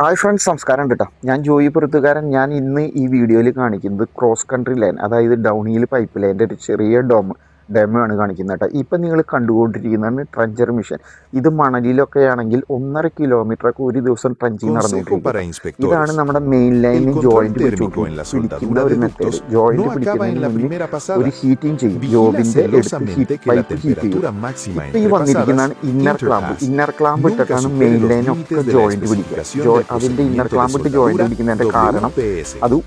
Hi friends, നമസ്കാരം കേട്ടോ. ഞാൻ ജോയി പുറത്തുകാരൻ. ഞാൻ ഇന്ന് ഈ വീഡിയോയിൽ കാണിക്കുന്നത് ക്രോസ് കൺട്രി ലൈൻ, അതായത് ഡൗൺ ഹിൽ പൈപ്പ് ലൈൻ്റെ ഒരു ചെറിയ ഡെമോ ആണ് കാണിക്കുന്നത് കേട്ടോ. ഇപ്പം നിങ്ങൾ കണ്ടുകൊണ്ടിരിക്കുന്നതാണ് ട്രഞ്ചർ മിഷൻ. ഇത് മണലിലൊക്കെ ആണെങ്കിൽ 1.5 കിലോമീറ്ററൊക്കെ ഒരു ദിവസം ട്രഞ്ചിങ് നടന്നുകൊണ്ടിരിക്കും. ഇതാണ് നമ്മുടെ മെയിൻ ലൈനിൽ ജോയിൻറ്റ് പിടിക്കുന്ന ഒരു മെത്തേഡ്. ജോയിൻറ്റ് പിടിക്കുന്നതിന് മുന്നിൽ ഒരു ഹീറ്റിംഗ് ചെയ്യും. ജോബിൻ്റെ പൈപ്പ് ഹീറ്റ് ചെയ്യും. ഇപ്പം ഈ വന്നിരിക്കുന്നതാണ് ഇന്നർ ക്ലാമ്പ് ഇട്ടിട്ടാണ് മെയിൻ ലൈനൊക്കെ ജോയിൻറ്റ് പിടിക്കുക. അതിൻ്റെ ഇന്നർ ക്ലാമ്പ് ഇട്ട് ജോയിൻറ്റ് പിടിക്കുന്നതിൻ്റെ കാരണം അത്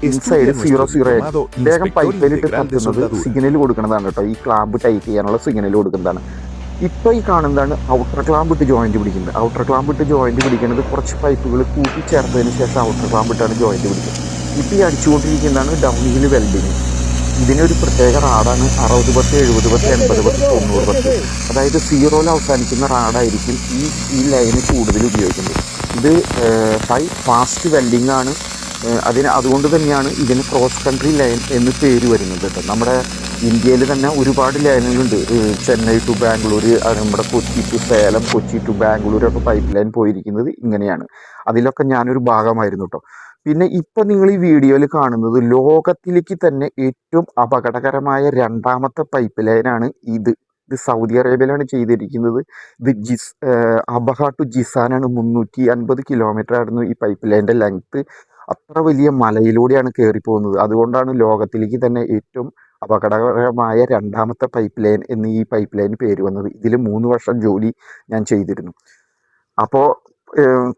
ഇൻസൈഡ് 0 വേഗം പൈപ്പിലിട്ട് തട്ടുന്നത് സിഗ്നൽ കൊടുക്കുന്നതാണ് കേട്ടോ. ഈ ക്ലാമ്പ് ടൈറ്റ് ചെയ്യാനുള്ള സിഗ്നൽ കൊടുക്കുന്നതാണ്. ഇപ്പോൾ ഈ കാണുന്നതാണ് ഔട്ടർ ക്ലാമ്പ് ഇട്ട് ജോയിൻറ്റ് പിടിക്കുന്നത്. ഔട്ടർ ക്ലാമ്പ് ഇട്ട് ജോയിൻറ്റ് പിടിക്കുന്നത് കുറച്ച് പൈപ്പുകൾ കൂട്ടിച്ചേർത്തതിന് ശേഷം ഔട്ടർ ക്ലാമ്പ് ഇട്ടാണ് ജോയിൻറ്റ് പിടിക്കുന്നത്. ഇപ്പോൾ ഈ അടിച്ചുകൊണ്ടിരിക്കുന്നതാണ് ഡൗൺ ഹിൽ വെൽഡിങ്. ഇതിനൊരു പ്രത്യേക റാഡാണ് 60 10 70 10 80 10 90 10. അതായത് 0-ൽ അവസാനിക്കുന്ന റാഡായിരിക്കും ഈ ലൈന് കൂടുതൽ ഉപയോഗിക്കുന്നത്. ഇത് ഫാസ്റ്റ് വെൽഡിംഗ് ആണ്. അതുകൊണ്ട് തന്നെയാണ് ഇതിന് ക്രോസ് കൺട്രി ലൈൻ എന്ന് പേര് വരുന്നത് കേട്ടോ. നമ്മുടെ ഇന്ത്യയിൽ തന്നെ ഒരുപാട് ലൈനുകളുണ്ട്. ചെന്നൈ ടു ബാംഗ്ലൂർ, നമ്മുടെ കൊച്ചി ടു സേലം, കൊച്ചി ടു ബാംഗ്ലൂരൊക്കെ പൈപ്പ് ലൈൻ പോയിരിക്കുന്നത് ഇങ്ങനെയാണ്. അതിലൊക്കെ ഞാനൊരു ഭാഗമായിരുന്നു കേട്ടോ. പിന്നെ ഇപ്പം നിങ്ങൾ ഈ വീഡിയോയിൽ കാണുന്നത് ലോകത്തിലേക്ക് തന്നെ ഏറ്റവും അപകടകരമായ രണ്ടാമത്തെ പൈപ്പ് ലൈനാണ് ഇത് സൗദി അറേബ്യയിലാണ് ചെയ്തിരിക്കുന്നത്. ഇത് അബഹ ടു ജിസാനാണ്. 350 കിലോമീറ്റർ ആയിരുന്നു ഈ പൈപ്പ് ലൈൻ്റെ ലെങ്ത്ത്. അത്ര വലിയ മലയിലൂടെയാണ് കയറിപ്പോകുന്നത്. അതുകൊണ്ടാണ് ലോകത്തിലേക്ക് തന്നെ ഏറ്റവും അപകടകരമായ രണ്ടാമത്തെ പൈപ്പ് ലൈൻ എന്ന് ഈ പൈപ്പ് ലൈൻ പേര് വന്നത്. ഇതിൽ 3 വർഷം ജോലി ഞാൻ ചെയ്തിരുന്നു. അപ്പോൾ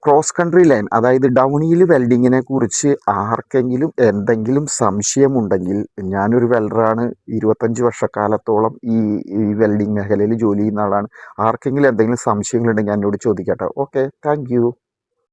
ക്രോസ് കൺട്രി ലൈൻ, അതായത് ഡൗൺ ഹിൽ വെൽഡിങ്ങിനെ കുറിച്ച് ആർക്കെങ്കിലും എന്തെങ്കിലും സംശയമുണ്ടെങ്കിൽ, ഞാനൊരു വെൽഡറാണ്. 25 വർഷക്കാലത്തോളം ഈ വെൽഡിങ് മേഖലയിൽ ജോലി ചെയ്യുന്ന ആളാണ്. ആർക്കെങ്കിലും എന്തെങ്കിലും സംശയങ്ങളുണ്ടെങ്കിൽ എന്നോട് ചോദിക്കട്ടെ. Okay, thank you.